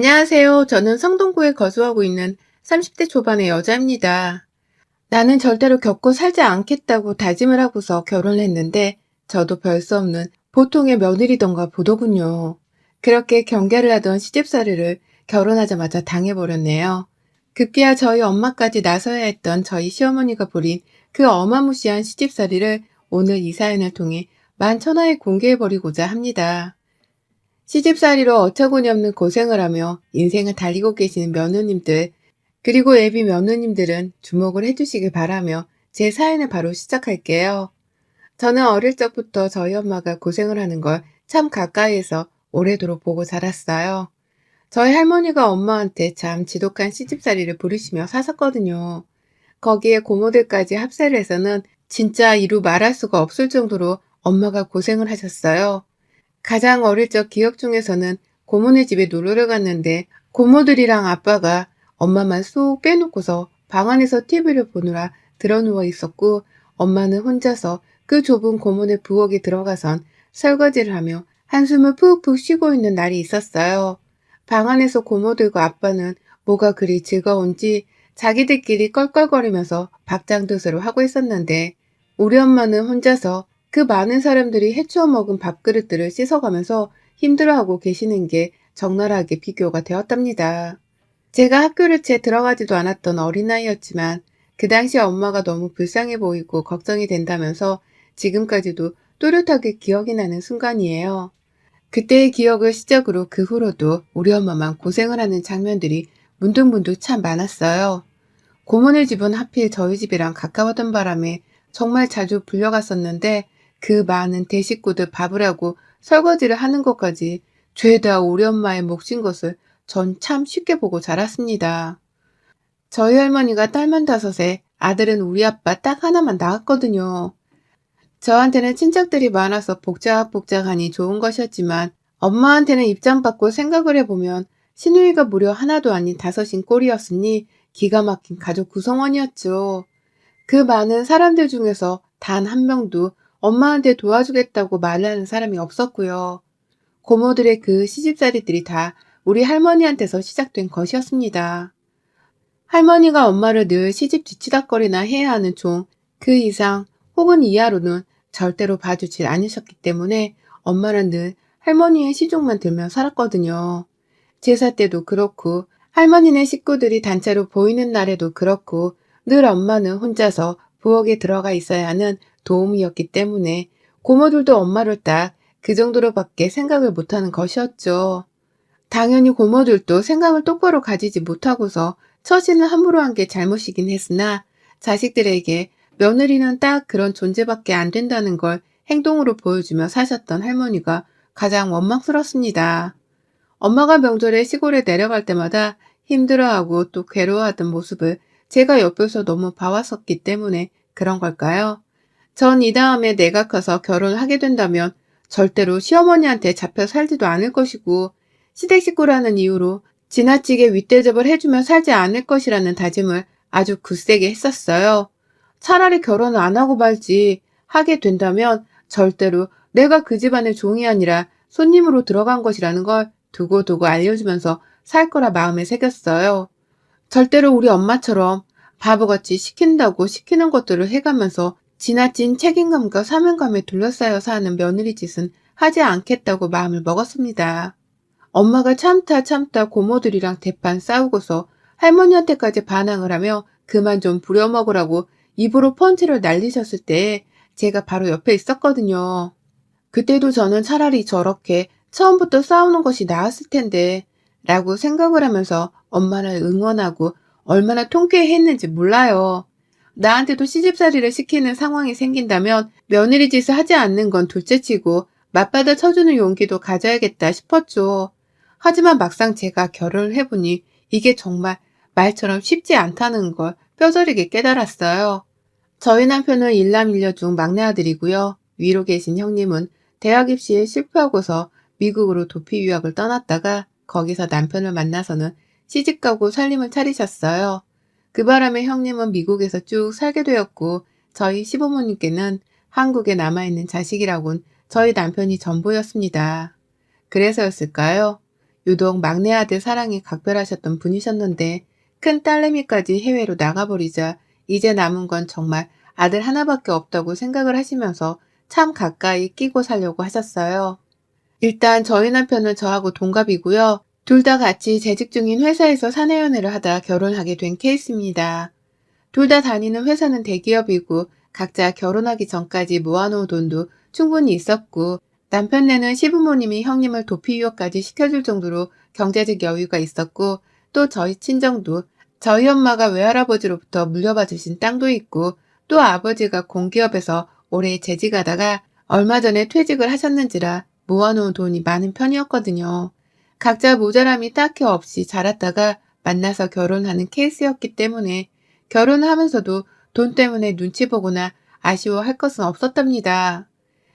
안녕하세요. 저는 성동구에 거주하고 있는 30대 초반의 여자입니다. 나는 절대로 겪고 살지 않겠다고 다짐을 하고서 결혼했는데 저도 별 수 없는 보통의 며느리던가 보더군요. 그렇게 경계를 하던 시집살이를 결혼하자마자 당해버렸네요. 급기야 저희 엄마까지 나서야 했던 저희 시어머니가 부린 그 어마무시한 시집살이를 오늘 이 사연을 통해 만천하에 공개해버리고자 합니다. 시집살이로 어처구니 없는 고생을 하며 인생을 달리고 계시는 며느님들, 그리고 애비 며느님들은 주목을 해주시길 바라며 제 사연을 바로 시작할게요. 저는 어릴 적부터 저희 엄마가 고생을 하는 걸 참 가까이에서 오래도록 보고 자랐어요. 저희 할머니가 엄마한테 참 지독한 시집살이를 부리시며 사셨거든요. 거기에 고모들까지 합세를 해서는 진짜 이루 말할 수가 없을 정도로 엄마가 고생을 하셨어요. 가장 어릴 적 기억 중에서는 고모네 집에 놀러를 갔는데 고모들이랑 아빠가 엄마만 쏙 빼놓고서 방 안에서 TV를 보느라 드러누워 있었고, 엄마는 혼자서 그 좁은 고모네 부엌에 들어가선 설거지를 하며 한숨을 푹푹 쉬고 있는 날이 있었어요. 방 안에서 고모들과 아빠는 뭐가 그리 즐거운지 자기들끼리 껄껄거리면서 밥장도새로 하고 있었는데, 우리 엄마는 혼자서 그 많은 사람들이 해치워 먹은 밥그릇들을 씻어가면서 힘들어하고 계시는 게 적나라하게 비교가 되었답니다. 제가 학교를 채 들어가지도 않았던 어린아이였지만 그 당시 엄마가 너무 불쌍해 보이고 걱정이 된다면서 지금까지도 또렷하게 기억이 나는 순간이에요. 그때의 기억을 시작으로 그 후로도 우리 엄마만 고생을 하는 장면들이 문득문득 참 많았어요. 고모네 집은 하필 저희 집이랑 가까웠던 바람에 정말 자주 불려갔었는데, 그 많은 대식구들 밥을 하고 설거지를 하는 것까지 죄다 우리 엄마의 몫인 것을 전 참 쉽게 보고 자랐습니다. 저희 할머니가 딸만 5에 아들은 우리 아빠 딱 하나만 낳았거든요. 저한테는 친척들이 많아서 복작복작하니 좋은 것이었지만 엄마한테는 입장 바꿔 생각을 해보면 시누이가 무려 하나도 아닌 5인 꼴이었으니 기가 막힌 가족 구성원이었죠. 그 많은 사람들 중에서 단 한 명도 엄마한테 도와주겠다고 말하는 사람이 없었고요. 고모들의 그 시집살이들이 다 우리 할머니한테서 시작된 것이었습니다. 할머니가 엄마를 늘 시집 뒤치다거리나 해야 하는 종, 그 이상 혹은 이하로는 절대로 봐주질 않으셨기 때문에 엄마는 늘 할머니의 시종만 들며 살았거든요. 제사 때도 그렇고 할머니네 식구들이 단체로 보이는 날에도 그렇고 늘 엄마는 혼자서 부엌에 들어가 있어야 하는 도움이었기 때문에 고모들도 엄마를 딱 그 정도로밖에 생각을 못하는 것이었죠. 당연히 고모들도 생각을 똑바로 가지지 못하고서 처신을 함부로 한 게 잘못이긴 했으나 자식들에게 며느리는 딱 그런 존재밖에 안 된다는 걸 행동으로 보여주며 사셨던 할머니가 가장 원망스럽습니다. 엄마가 명절에 시골에 내려갈 때마다 힘들어하고 또 괴로워하던 모습을 제가 옆에서 너무 봐왔었기 때문에 그런 걸까요? 전 이 다음에 내가 커서 결혼을 하게 된다면 절대로 시어머니한테 잡혀 살지도 않을 것이고, 시댁 식구라는 이유로 지나치게 윗대접을 해주며 살지 않을 것이라는 다짐을 아주 굳세게 했었어요. 차라리 결혼을 안 하고 말지, 하게 된다면 절대로 내가 그 집안의 종이 아니라 손님으로 들어간 것이라는 걸 두고두고 알려주면서 살 거라 마음에 새겼어요. 절대로 우리 엄마처럼 바보같이 시킨다고 시키는 것들을 해가면서 지나친 책임감과 사명감에 둘러싸여 사는 며느리 짓은 하지 않겠다고 마음을 먹었습니다. 엄마가 참다 고모들이랑 대판 싸우고서 할머니한테까지 반항을 하며 그만 좀 부려먹으라고 입으로 펀치를 날리셨을 때 제가 바로 옆에 있었거든요. 그때도 저는 차라리 저렇게 처음부터 싸우는 것이 나았을 텐데 라고 생각을 하면서 엄마를 응원하고 얼마나 통쾌했는지 몰라요. 나한테도 시집살이를 시키는 상황이 생긴다면 며느리 짓을 하지 않는 건 둘째치고 맞받아 쳐주는 용기도 가져야겠다 싶었죠. 하지만 막상 제가 결혼을 해보니 이게 정말 말처럼 쉽지 않다는 걸 뼈저리게 깨달았어요. 저희 남편은 일남일녀 중 막내 아들이고요. 위로 계신 형님은 대학 입시에 실패하고서 미국으로 도피 유학을 떠났다가 거기서 남편을 만나서는 시집가고 살림을 차리셨어요. 그 바람에 형님은 미국에서 쭉 살게 되었고, 저희 시부모님께는 한국에 남아있는 자식이라곤 저희 남편이 전부였습니다. 그래서였을까요? 유독 막내 아들 사랑이 각별하셨던 분이셨는데 큰 딸내미까지 해외로 나가버리자 이제 남은 건 정말 아들 하나밖에 없다고 생각을 하시면서 참 가까이 끼고 살려고 하셨어요. 일단 저희 남편은 저하고 동갑이고요. 둘 다 같이 재직 중인 회사에서 사내연애를 하다 결혼하게 된 케이스입니다. 둘 다 다니는 회사는 대기업이고 각자 결혼하기 전까지 모아놓은 돈도 충분히 있었고 남편네는 시부모님이 형님을 도피 유학까지 시켜줄 정도로 경제적 여유가 있었고 또 저희 친정도 저희 엄마가 외할아버지로부터 물려받으신 땅도 있고 또 아버지가 공기업에서 오래 재직하다가 얼마 전에 퇴직을 하셨는지라 모아놓은 돈이 많은 편이었거든요. 각자 모자람이 딱히 없이 자랐다가 만나서 결혼하는 케이스였기 때문에 결혼하면서도 돈 때문에 눈치 보거나 아쉬워할 것은 없었답니다.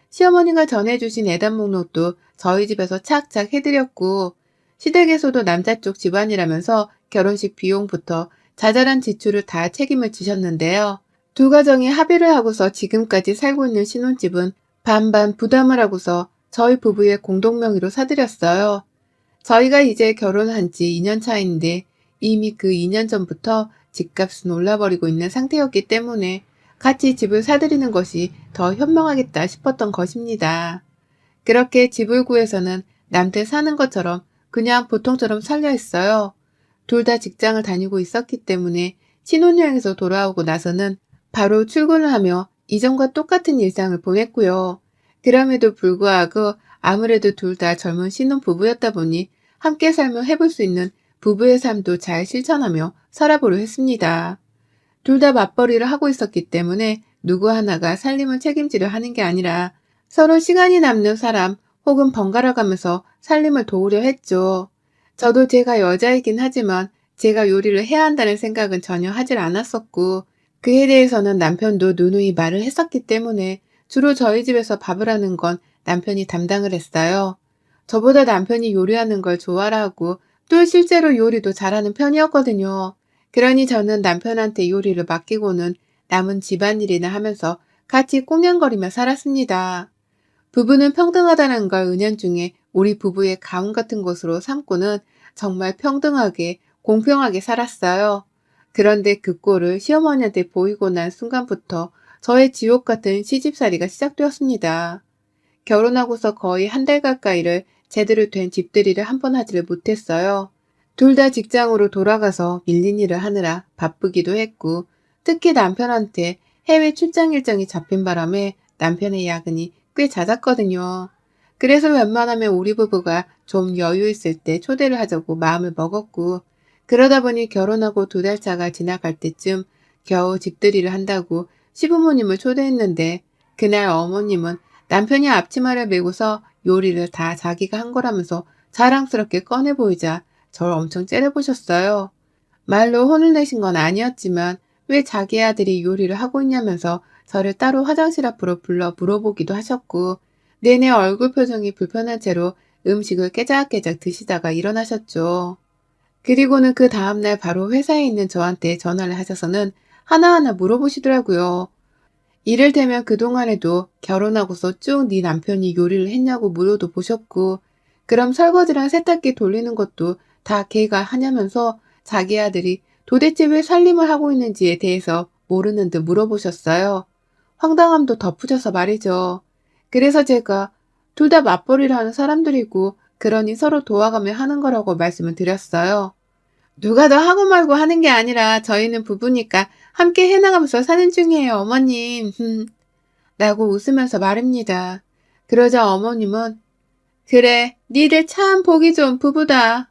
시어머니가 전해주신 애단 목록도 저희 집에서 착착 해드렸고 시댁에서도 남자 쪽 집안이라면서 결혼식 비용부터 자잘한 지출을 다 책임을 지셨는데요. 두 가정이 합의를 하고서 지금까지 살고 있는 신혼집은 반반 부담을 하고서 저희 부부의 공동명의로 사드렸어요. 저희가 이제 결혼한 지 2년 차인데 이미 그 2년 전부터 집값은 올라버리고 있는 상태였기 때문에 같이 집을 사드리는 것이 더 현명하겠다 싶었던 것입니다. 그렇게 집을 구해서는 남들 사는 것처럼 그냥 보통처럼 살려 했어요. 둘 다 직장을 다니고 있었기 때문에 신혼여행에서 돌아오고 나서는 바로 출근을 하며 이전과 똑같은 일상을 보냈고요. 그럼에도 불구하고 아무래도 둘 다 젊은 신혼부부였다 보니 함께 삶을 해볼 수 있는 부부의 삶도 잘 실천하며 살아보려 했습니다. 둘 다 맞벌이를 하고 있었기 때문에 누구 하나가 살림을 책임지려 하는 게 아니라 서로 시간이 남는 사람 혹은 번갈아 가면서 살림을 도우려 했죠. 저도 제가 여자이긴 하지만 제가 요리를 해야 한다는 생각은 전혀 하질 않았었고 그에 대해서는 남편도 누누이 말을 했었기 때문에 주로 저희 집에서 밥을 하는 건 남편이 담당을 했어요. 저보다 남편이 요리하는 걸 좋아라 하고 또 실제로 요리도 잘하는 편이었거든요. 그러니 저는 남편한테 요리를 맡기고는 남은 집안일이나 하면서 같이 꽁냥거리며 살았습니다. 부부는 평등하다는 걸 은연중에 우리 부부의 가문 같은 것으로 삼고는 정말 평등하게 공평하게 살았어요. 그런데 그 꼴을 시어머니한테 보이고 난 순간부터 저의 지옥 같은 시집살이가 시작되었습니다. 결혼하고서 거의 한 달 가까이를 제대로 된 집들이를 한 번 하지를 못했어요. 둘 다 직장으로 돌아가서 밀린 일을 하느라 바쁘기도 했고 특히 남편한테 해외 출장 일정이 잡힌 바람에 남편의 야근이 꽤 잦았거든요. 그래서 웬만하면 우리 부부가 좀 여유 있을 때 초대를 하자고 마음을 먹었고 그러다 보니 결혼하고 2달 차가 지나갈 때쯤 겨우 집들이를 한다고 시부모님을 초대했는데 그날 어머님은 남편이 앞치마를 메고서 요리를 다 자기가 한 거라면서 자랑스럽게 꺼내 보이자 저를 엄청 째려보셨어요. 말로 혼을 내신 건 아니었지만 왜 자기 아들이 요리를 하고 있냐면서 저를 따로 화장실 앞으로 불러 물어보기도 하셨고 내내 얼굴 표정이 불편한 채로 음식을 깨작깨작 드시다가 일어나셨죠. 그리고는 그 다음날 바로 회사에 있는 저한테 전화를 하셔서는 하나하나 물어보시더라고요. 이를테면 그동안에도 결혼하고서 쭉 네 남편이 요리를 했냐고 물어도 보셨고 그럼 설거지랑 세탁기 돌리는 것도 다 걔가 하냐면서 자기 아들이 도대체 왜 살림을 하고 있는지에 대해서 모르는 듯 물어보셨어요. 황당함도 덧붙여서 말이죠. 그래서 제가 둘 다 맞벌이를 하는 사람들이고 그러니 서로 도와가며 하는 거라고 말씀을 드렸어요. 누가 더 하고 말고 하는 게 아니라 저희는 부부니까 함께 해나가면서 사는 중이에요, 어머님. 라고 웃으면서 말입니다. 그러자 어머님은 그래, 니들 참 보기 좋은 부부다.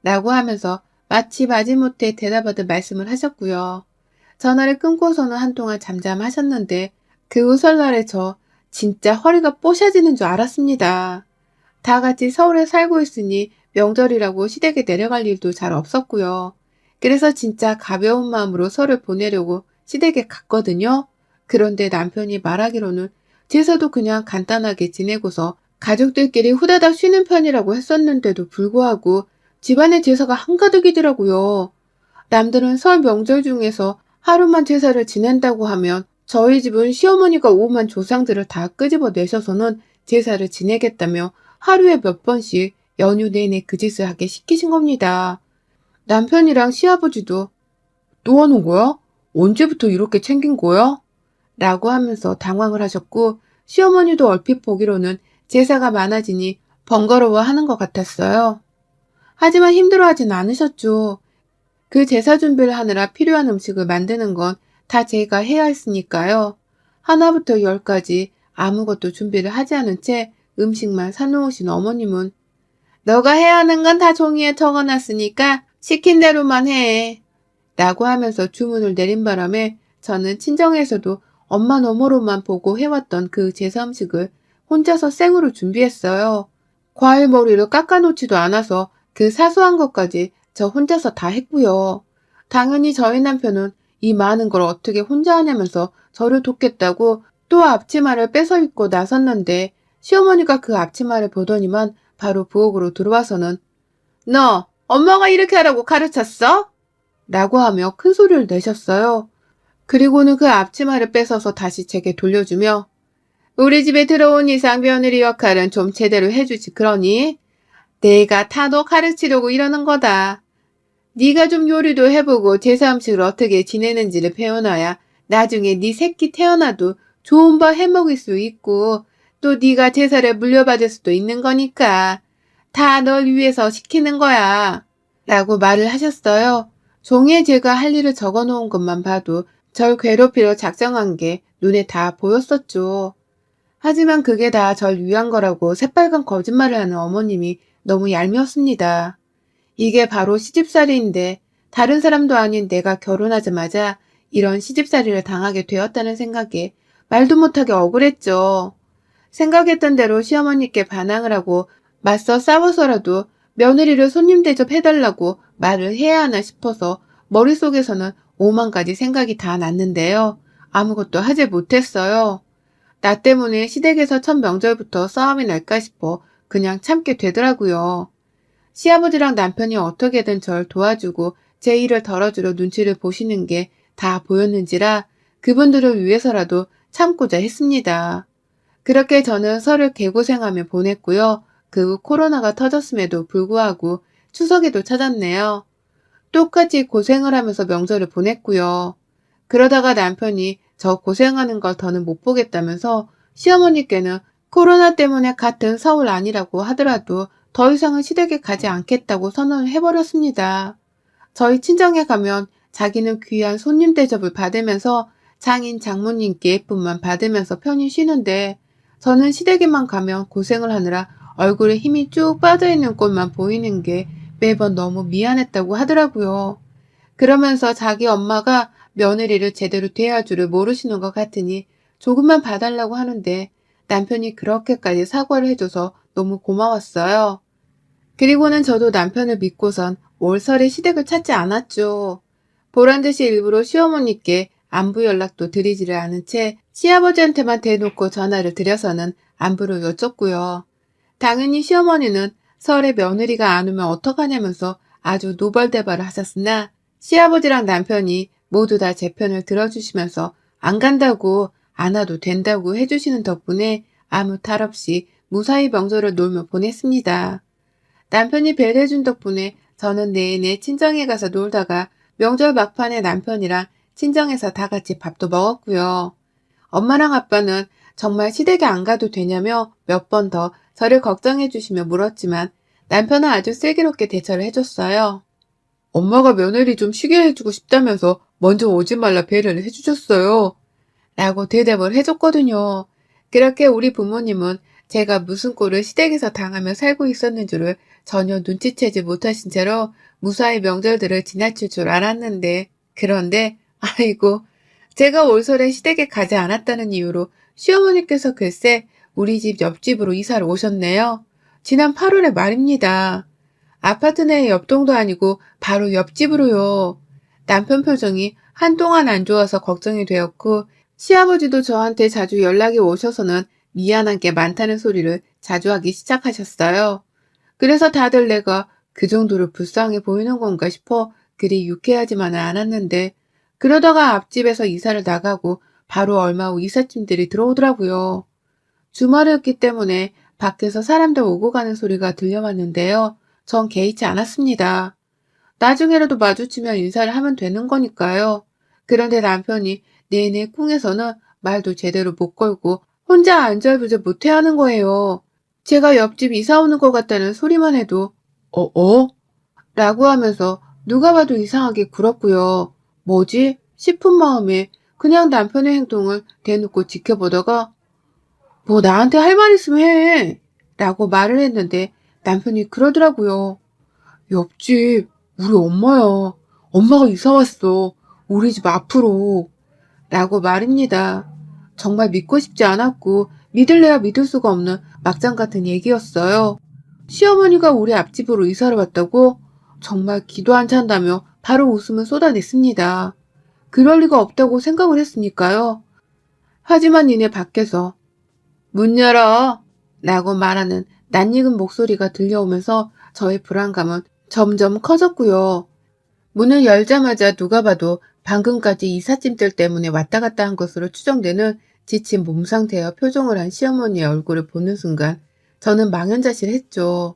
라고 하면서 마치 마지못해 대답하듯 말씀을 하셨고요. 전화를 끊고서는 한동안 잠잠하셨는데 그 후 설날에 저 진짜 허리가 뽀셔지는 줄 알았습니다. 다 같이 서울에 살고 있으니 명절이라고 시댁에 내려갈 일도 잘 없었고요. 그래서 진짜 가벼운 마음으로 설을 보내려고 시댁에 갔거든요. 그런데 남편이 말하기로는 제사도 그냥 간단하게 지내고서 가족들끼리 후다닥 쉬는 편이라고 했었는데도 불구하고 집안의 제사가 한가득이더라고요. 남들은 설 명절 중에서 하루만 제사를 지낸다고 하면 저희 집은 시어머니가 오만 조상들을 다 끄집어 내셔서는 제사를 지내겠다며 하루에 몇 번씩 연휴 내내 그 짓을 하게 시키신 겁니다. 남편이랑 시아버지도 또 하는 거야? 언제부터 이렇게 챙긴 거야? 라고 하면서 당황을 하셨고, 시어머니도 얼핏 보기로는 제사가 많아지니 번거로워하는 것 같았어요. 하지만 힘들어하진 않으셨죠. 그 제사 준비를 하느라 필요한 음식을 만드는 건 다 제가 해야 했으니까요. 하나부터 열까지 아무것도 준비를 하지 않은 채 음식만 사놓으신 어머님은 너가 해야 하는 건 다 종이에 적어놨으니까 시킨 대로만 해. 라고 하면서 주문을 내린 바람에 저는 친정에서도 엄마 너머로만 보고 해왔던 그 제사 음식을 혼자서 생으로 준비했어요. 과일 머리를 깎아놓지도 않아서 그 사소한 것까지 저 혼자서 다 했고요. 당연히 저희 남편은 이 많은 걸 어떻게 혼자 하냐면서 저를 돕겠다고 또 앞치마를 뺏어 입고 나섰는데 시어머니가 그 앞치마를 보더니만 바로 부엌으로 들어와서는 너 엄마가 이렇게 하라고 가르쳤어? 라고 하며 큰 소리를 내셨어요. 그리고는 그 앞치마를 뺏어서 다시 제게 돌려주며 우리 집에 들어온 이상 며느리 역할은 좀 제대로 해주지 그러니? 내가 다 너 가르치려고 이러는 거다. 네가 좀 요리도 해보고 제사 음식을 어떻게 지내는지를 배워놔야 나중에 네 새끼 태어나도 좋은 밥 해먹을 수 있고 또 네가 제사를 물려받을 수도 있는 거니까 다 널 위해서 시키는 거야. 라고 말을 하셨어요. 종이에 제가 할 일을 적어놓은 것만 봐도 절 괴롭히려 작정한 게 눈에 다 보였었죠. 하지만 그게 다 절 위한 거라고 새빨간 거짓말을 하는 어머님이 너무 얄미웠습니다. 이게 바로 시집살이인데 다른 사람도 아닌 내가 결혼하자마자 이런 시집살이를 당하게 되었다는 생각에 말도 못하게 억울했죠. 생각했던 대로 시어머니께 반항을 하고 맞서 싸워서라도 며느리를 손님 대접해달라고 말을 해야 하나 싶어서 머릿속에서는 오만 가지 생각이 다 났는데요. 아무것도 하지 못했어요. 나 때문에 시댁에서 첫 명절부터 싸움이 날까 싶어 그냥 참게 되더라고요. 시아버지랑 남편이 어떻게든 절 도와주고 제 일을 덜어주려 눈치를 보시는 게 다 보였는지라 그분들을 위해서라도 참고자 했습니다. 그렇게 저는 설을 개고생하며 보냈고요. 그 후 코로나가 터졌음에도 불구하고 추석에도 찾았네요. 똑같이 고생을 하면서 명절을 보냈고요. 그러다가 남편이 저 고생하는 걸 더는 못 보겠다면서 시어머니께는 코로나 때문에 같은 서울 아니라고 하더라도 더 이상은 시댁에 가지 않겠다고 선언을 해버렸습니다. 저희 친정에 가면 자기는 귀한 손님 대접을 받으면서 장인 장모님께 예쁨만 받으면서 편히 쉬는데 저는 시댁에만 가면 고생을 하느라 얼굴에 힘이 쭉 빠져있는 꼴만 보이는 게 매번 너무 미안했다고 하더라고요. 그러면서 자기 엄마가 며느리를 제대로 대할 줄을 모르시는 것 같으니 조금만 봐달라고 하는데 남편이 그렇게까지 사과를 해줘서 너무 고마웠어요. 그리고는 저도 남편을 믿고선 올 설에 시댁을 찾지 않았죠. 보란듯이 일부러 시어머니께 안부 연락도 드리지를 않은 채 시아버지한테만 대놓고 전화를 드려서는 안부를 여쭙고요. 당연히 시어머니는 설에 며느리가 안 오면 어떡하냐면서 아주 노발대발을 하셨으나 시아버지랑 남편이 모두 다 제 편을 들어주시면서 안 간다고 안 와도 된다고 해주시는 덕분에 아무 탈 없이 무사히 명절을 놀며 보냈습니다. 남편이 배려해준 덕분에 저는 내내 친정에 가서 놀다가 명절 막판에 남편이랑 친정에서 다 같이 밥도 먹었고요. 엄마랑 아빠는 정말 시댁에 안 가도 되냐며 몇 번 더 저를 걱정해 주시며 물었지만 남편은 아주 슬기롭게 대처를 해줬어요. 엄마가 며느리 좀 쉬게 해주고 싶다면서 먼저 오지 말라 배려를 해주셨어요. 라고 대답을 해줬거든요. 그렇게 우리 부모님은 제가 무슨 꼴을 시댁에서 당하며 살고 있었는 줄을 전혀 눈치채지 못하신 채로 무사히 명절들을 지나칠 줄 알았는데 그런데 아이고 제가 올설에 시댁에 가지 않았다는 이유로 시어머니께서 글쎄 우리 집 옆집으로 이사를 오셨네요. 지난 8월에 말입니다. 아파트 내 옆동도 아니고 바로 옆집으로요. 남편 표정이 한동안 안 좋아서 걱정이 되었고 시아버지도 저한테 자주 연락이 오셔서는 미안한 게 많다는 소리를 자주 하기 시작하셨어요. 그래서 다들 내가 그 정도로 불쌍해 보이는 건가 싶어 그리 유쾌하지만은 않았는데 그러다가 앞집에서 이사를 나가고 바로 얼마 후 이삿짐들이 들어오더라고요. 주말이었기 때문에 밖에서 사람들 오고 가는 소리가 들려왔는데요. 전 개의치 않았습니다. 나중에라도 마주치면 인사를 하면 되는 거니까요. 그런데 남편이 내내 쿵에서는 말도 제대로 못 걸고 혼자 안절부절 못해하는 거예요. 제가 옆집 이사 오는 것 같다는 소리만 해도 어? 라고 하면서 누가 봐도 이상하게 굴었고요. 뭐지? 싶은 마음에 그냥 남편의 행동을 대놓고 지켜보다가 뭐 나한테 할 말 있으면 해 라고 말을 했는데 남편이 그러더라고요. 옆집 우리 엄마야. 엄마가 이사 왔어. 우리 집 앞으로 라고 말입니다. 정말 믿고 싶지 않았고 믿을래야 믿을 수가 없는 막장 같은 얘기였어요. 시어머니가 우리 앞집으로 이사를 왔다고? 정말 기도 안 찬다며 바로 웃음을 쏟아냈습니다. 그럴 리가 없다고 생각을 했으니까요. 하지만 이내 밖에서 문 열어! 라고 말하는 낯익은 목소리가 들려오면서 저의 불안감은 점점 커졌고요. 문을 열자마자 누가 봐도 방금까지 이삿짐들 때문에 왔다 갔다 한 것으로 추정되는 지친 몸 상태와 표정을 한 시어머니의 얼굴을 보는 순간 저는 망연자실했죠.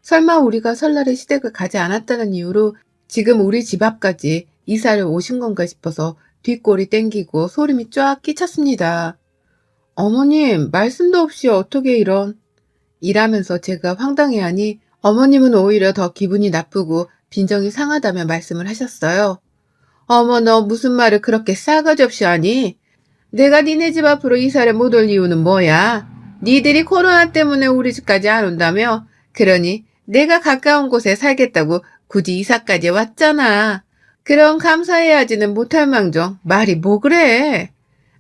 설마 우리가 설날에 시댁을 가지 않았다는 이유로 지금 우리 집 앞까지 이사를 오신 건가 싶어서 뒷골이 땡기고 소름이 쫙 끼쳤습니다. 어머님, 말씀도 없이 어떻게 이런... 이라면서 제가 황당해하니 어머님은 오히려 더 기분이 나쁘고 빈정이 상하다며 말씀을 하셨어요. 어머, 너 무슨 말을 그렇게 싸가지 없이 하니? 내가 니네 집 앞으로 이사를 못 올 이유는 뭐야? 니들이 코로나 때문에 우리 집까지 안 온다며? 그러니 내가 가까운 곳에 살겠다고 굳이 이사까지 왔잖아. 그럼 감사해야지는 못할 망정 말이 뭐 그래?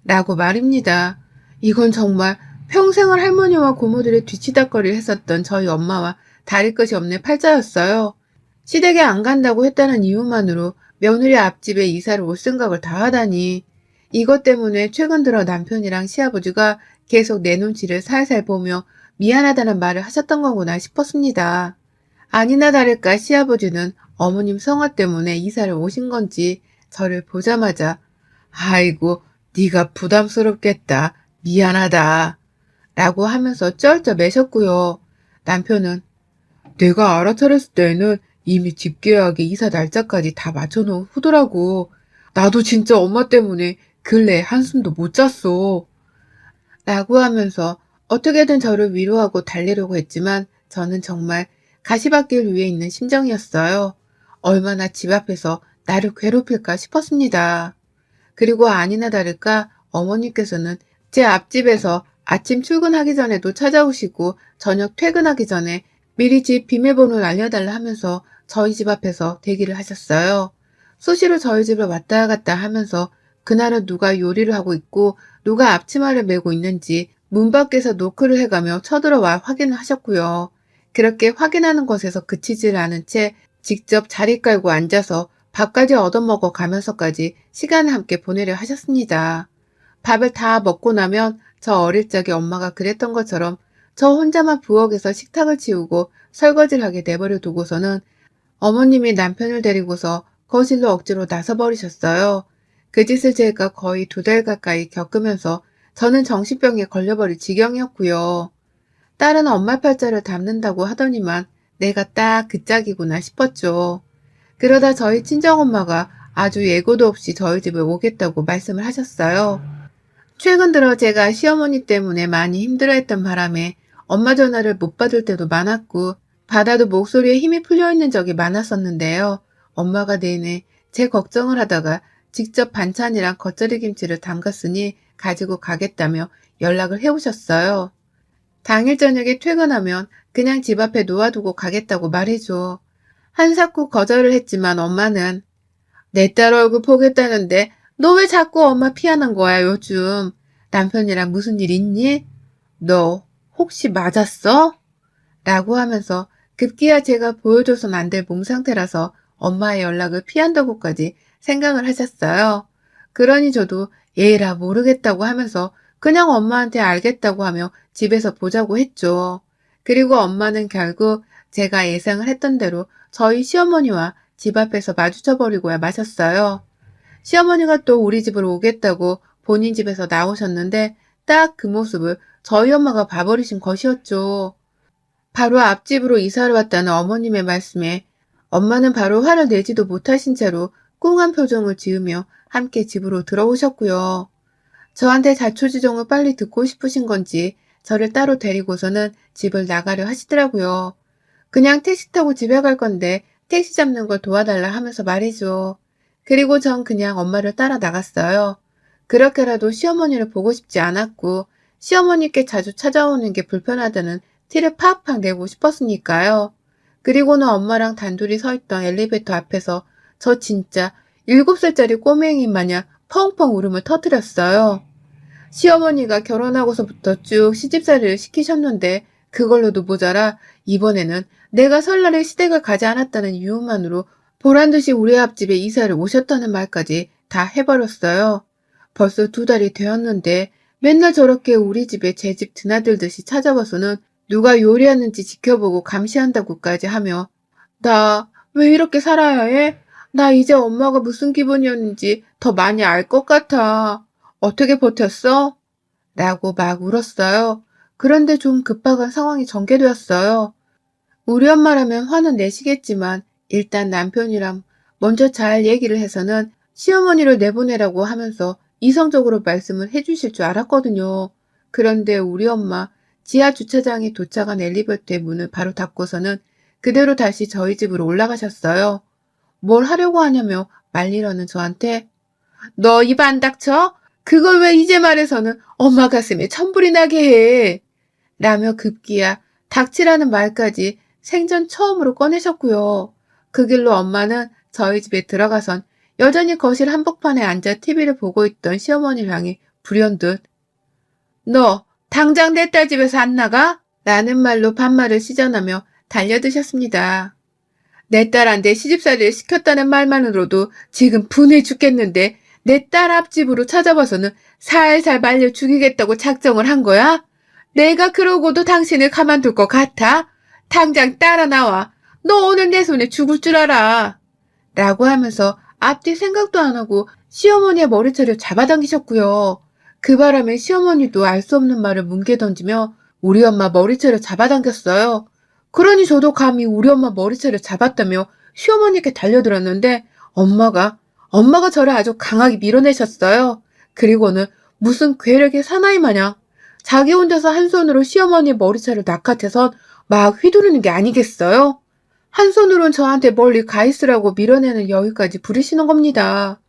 라고 말입니다. 이건 정말 평생을 할머니와 고모들의 뒤치다꺼리를 했었던 저희 엄마와 다를 것이 없는 팔자였어요. 시댁에 안 간다고 했다는 이유만으로 며느리 앞집에 이사를 올 생각을 다 하다니. 이것 때문에 최근 들어 남편이랑 시아버지가 계속 내 눈치를 살살 보며 미안하다는 말을 하셨던 거구나 싶었습니다. 아니나 다를까 시아버지는 어머님 성화 때문에 이사를 오신 건지 저를 보자마자 아이고 네가 부담스럽겠다. 미안하다. 라고 하면서 쩔쩔 매셨고요. 남편은 내가 알아차렸을 때에는 이미 집계약에 이사 날짜까지 다 맞춰놓은 후더라고. 나도 진짜 엄마 때문에 근래 한숨도 못 잤어. 라고 하면서 어떻게든 저를 위로하고 달래려고 했지만 저는 정말 가시밭길 위에 있는 심정이었어요. 얼마나 집 앞에서 나를 괴롭힐까 싶었습니다. 그리고 아니나 다를까 어머니께서는 제 앞집에서 아침 출근하기 전에도 찾아오시고 저녁 퇴근하기 전에 미리 집 비밀번호를 알려달라 하면서 저희 집 앞에서 대기를 하셨어요. 수시로 저희 집을 왔다 갔다 하면서 그날은 누가 요리를 하고 있고 누가 앞치마를 메고 있는지 문 밖에서 노크를 해가며 쳐들어와 확인을 하셨고요. 그렇게 확인하는 것에서 그치질 않은 채 직접 자리 깔고 앉아서 밥까지 얻어먹어 가면서까지 시간을 함께 보내려 하셨습니다. 밥을 다 먹고 나면 저 어릴 적에 엄마가 그랬던 것처럼 저 혼자만 부엌에서 식탁을 치우고 설거지를 하게 내버려 두고서는 어머님이 남편을 데리고서 거실로 억지로 나서버리셨어요. 그 짓을 제가 거의 2달 가까이 겪으면서 저는 정신병에 걸려버릴 지경이었고요. 딸은 엄마 팔자를 닮는다고 하더니만 내가 딱 그 짝이구나 싶었죠. 그러다 저희 친정엄마가 아주 예고도 없이 저희 집에 오겠다고 말씀을 하셨어요. 최근 들어 제가 시어머니 때문에 많이 힘들어했던 바람에 엄마 전화를 못 받을 때도 많았고 받아도 목소리에 힘이 풀려있는 적이 많았었는데요. 엄마가 내내 제 걱정을 하다가 직접 반찬이랑 겉절이 김치를 담갔으니 가지고 가겠다며 연락을 해오셨어요. 당일 저녁에 퇴근하면 그냥 집 앞에 놓아두고 가겠다고 말해줘. 한사코 거절을 했지만 엄마는 내 딸 얼굴 보겠다는데 너 왜 자꾸 엄마 피하는 거야 요즘. 남편이랑 무슨 일 있니? 너 혹시 맞았어? 라고 하면서 급기야 제가 보여줘선 안 될 몸 상태라서 엄마의 연락을 피한다고까지 생각을 하셨어요. 그러니 저도 얘라 모르겠다고 하면서 그냥 엄마한테 알겠다고 하며 집에서 보자고 했죠. 그리고 엄마는 결국 제가 예상을 했던 대로 저희 시어머니와 집 앞에서 마주쳐버리고야 마셨어요. 시어머니가 또 우리 집으로 오겠다고 본인 집에서 나오셨는데 딱 그 모습을 저희 엄마가 봐버리신 것이었죠. 바로 앞집으로 이사를 왔다는 어머님의 말씀에 엄마는 바로 화를 내지도 못하신 채로 꿍한 표정을 지으며 함께 집으로 들어오셨고요. 저한테 자초지종을 빨리 듣고 싶으신 건지 저를 따로 데리고서는 집을 나가려 하시더라고요. 그냥 택시 타고 집에 갈 건데 택시 잡는 걸 도와달라 하면서 말이죠. 그리고 전 그냥 엄마를 따라 나갔어요. 그렇게라도 시어머니를 보고 싶지 않았고 시어머니께 자주 찾아오는 게 불편하다는 티를 팍팍 내고 싶었으니까요. 그리고는 엄마랑 단둘이 서 있던 엘리베이터 앞에서 저 진짜 7살짜리 꼬맹이 마냥 펑펑 울음을 터뜨렸어요. 시어머니가 결혼하고서부터 쭉 시집살이를 시키셨는데 그걸로도 모자라 이번에는 내가 설날에 시댁을 가지 않았다는 이유만으로 보란듯이 우리 앞집에 이사를 오셨다는 말까지 다 해버렸어요. 벌써 2달이 되었는데 맨날 저렇게 우리 집에 제 집 드나들듯이 찾아와서는 누가 요리하는지 지켜보고 감시한다고까지 하며 나 왜 이렇게 살아야 해? 나 이제 엄마가 무슨 기분이었는지 더 많이 알 것 같아. 어떻게 버텼어? 라고 막 울었어요. 그런데 좀 급박한 상황이 전개되었어요. 우리 엄마라면 화는 내시겠지만 일단 남편이랑 먼저 잘 얘기를 해서는 시어머니를 내보내라고 하면서 이성적으로 말씀을 해주실 줄 알았거든요. 그런데 우리 엄마 지하 주차장에 도착한 엘리베이터의 문을 바로 닫고서는 그대로 다시 저희 집으로 올라가셨어요. 뭘 하려고 하냐며 말리려는 저한테 너 입 안 닥쳐? 그걸 왜 이제 말해서는 엄마 가슴에 천불이 나게 해? 라며 급기야 닥치라는 말까지 생전 처음으로 꺼내셨고요. 그 길로 엄마는 저희 집에 들어가선 여전히 거실 한복판에 앉아 TV를 보고 있던 시어머니를 향해 불현듯 너 당장 내 딸 집에서 안 나가? 라는 말로 반말을 시전하며 달려드셨습니다. 내 딸한테 시집살이를 시켰다는 말만으로도 지금 분해 죽겠는데 내 딸 앞집으로 찾아와서는 살살 말려 죽이겠다고 작정을 한 거야? 내가 그러고도 당신을 가만둘 것 같아? 당장 따라 나와. 너 오늘 내 손에 죽을 줄 알아. 라고 하면서 앞뒤 생각도 안 하고 시어머니의 머리채를 잡아당기셨고요. 그 바람에 시어머니도 알 수 없는 말을 뭉개 던지며 우리 엄마 머리채를 잡아당겼어요. 그러니 저도 감히 우리 엄마 머리채를 잡았다며 시어머니께 달려들었는데 엄마가 저를 아주 강하게 밀어내셨어요. 그리고는 무슨 괴력의 사나이 마냥 자기 혼자서 한 손으로 시어머니 머리채를 낚아채선 막 휘두르는 게 아니겠어요? 한 손으론 저한테 멀리 가 있으라고 밀어내는 여유까지 부리시는 겁니다.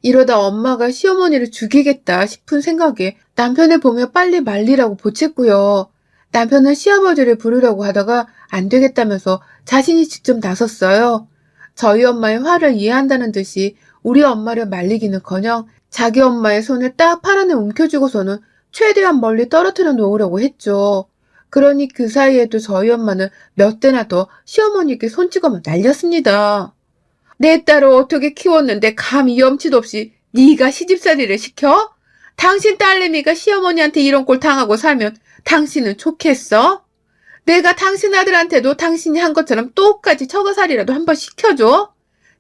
이러다 엄마가 시어머니를 죽이겠다 싶은 생각에 남편을 보며 빨리 말리라고 보챘고요. 남편은 시아버지를 부르려고 하다가 안 되겠다면서 자신이 직접 나섰어요. 저희 엄마의 화를 이해한다는 듯이 우리 엄마를 말리기는커녕 자기 엄마의 손을 딱 팔아내 움켜쥐고서는 최대한 멀리 떨어뜨려 놓으려고 했죠. 그러니 그 사이에도 저희 엄마는 몇 대나 더 시어머니께 손찌검을 날렸습니다. 내 딸을 어떻게 키웠는데 감히 염치도 없이 네가 시집살이를 시켜? 당신 딸내미가 시어머니한테 이런 꼴 당하고 살면 당신은 좋겠어? 내가 당신 아들한테도 당신이 한 것처럼 똑같이 처가살이라도 한번 시켜줘?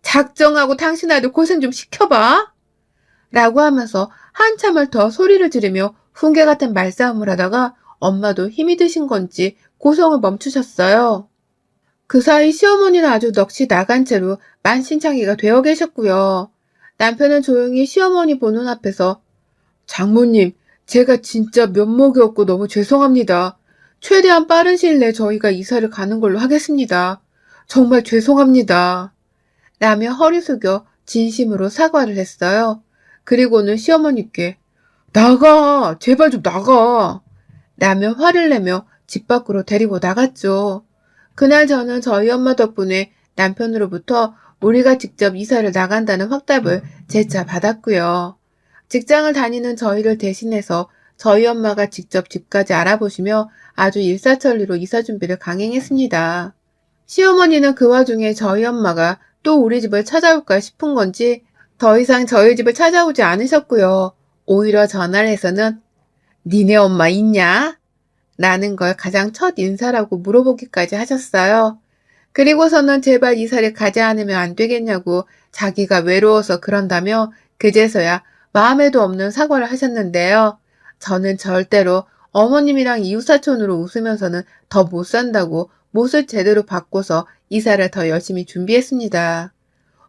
작정하고 당신 아들 고생 좀 시켜봐. 라고 하면서 한참을 더 소리를 지르며 훈계 같은 말싸움을 하다가 엄마도 힘이 드신 건지 고성을 멈추셨어요. 그 사이 시어머니는 아주 넋이 나간 채로 만신창이가 되어 계셨고요. 남편은 조용히 시어머니 보는 앞에서 장모님, 제가 진짜 면목이 없고 너무 죄송합니다. 최대한 빠른 시일 내에 저희가 이사를 가는 걸로 하겠습니다. 정말 죄송합니다. 라며 허리 숙여 진심으로 사과를 했어요. 그리고는 시어머니께 나가! 제발 좀 나가! 라며 화를 내며 집 밖으로 데리고 나갔죠. 그날 저는 저희 엄마 덕분에 남편으로부터 우리가 직접 이사를 나간다는 확답을 재차 받았고요. 직장을 다니는 저희를 대신해서 저희 엄마가 직접 집까지 알아보시며 아주 일사천리로 이사 준비를 강행했습니다. 시어머니는 그 와중에 저희 엄마가 또 우리 집을 찾아올까 싶은 건지 더 이상 저희 집을 찾아오지 않으셨고요. 오히려 전화를 해서는 니네 엄마 있냐? 라는 걸 가장 첫 인사라고 물어보기까지 하셨어요. 그리고서는 제발 이사를 가지 않으면 안 되겠냐고 자기가 외로워서 그런다며 그제서야 마음에도 없는 사과를 하셨는데요. 저는 절대로 어머님이랑 이웃사촌으로 웃으면서는 더 못 산다고 못을 제대로 바꿔서 이사를 더 열심히 준비했습니다.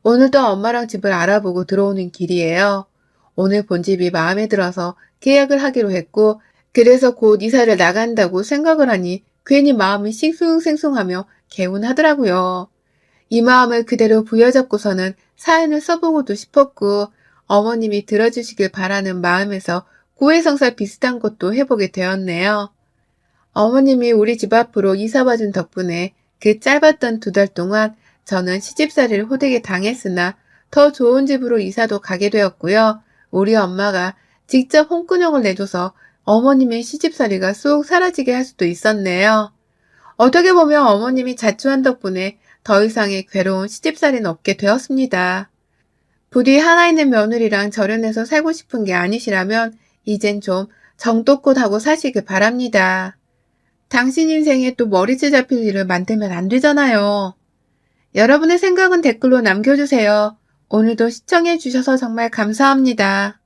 오늘도 엄마랑 집을 알아보고 들어오는 길이에요. 오늘 본 집이 마음에 들어서 계약을 하기로 했고, 그래서 곧 이사를 나간다고 생각을 하니 괜히 마음이 싱숭생숭하며 개운하더라고요. 이 마음을 그대로 부여잡고서는 사연을 써보고도 싶었고, 어머님이 들어주시길 바라는 마음에서 고해성사 비슷한 것도 해보게 되었네요. 어머님이 우리 집 앞으로 이사와준 덕분에 그 짧았던 2달 동안 저는 시집살이를 호되게 당했으나 더 좋은 집으로 이사도 가게 되었고요. 우리 엄마가 직접 홍군형을 내줘서 어머님의 시집살이가 쏙 사라지게 할 수도 있었네요. 어떻게 보면 어머님이 자초한 덕분에 더 이상의 괴로운 시집살이는 없게 되었습니다. 부디 하나 있는 며느리랑 절연해서 살고 싶은 게 아니시라면 이젠 좀 정도껏 하고 사시길 바랍니다. 당신 인생에 또 머리채 잡힐 일을 만들면 안 되잖아요. 여러분의 생각은 댓글로 남겨주세요. 오늘도 시청해주셔서 정말 감사합니다.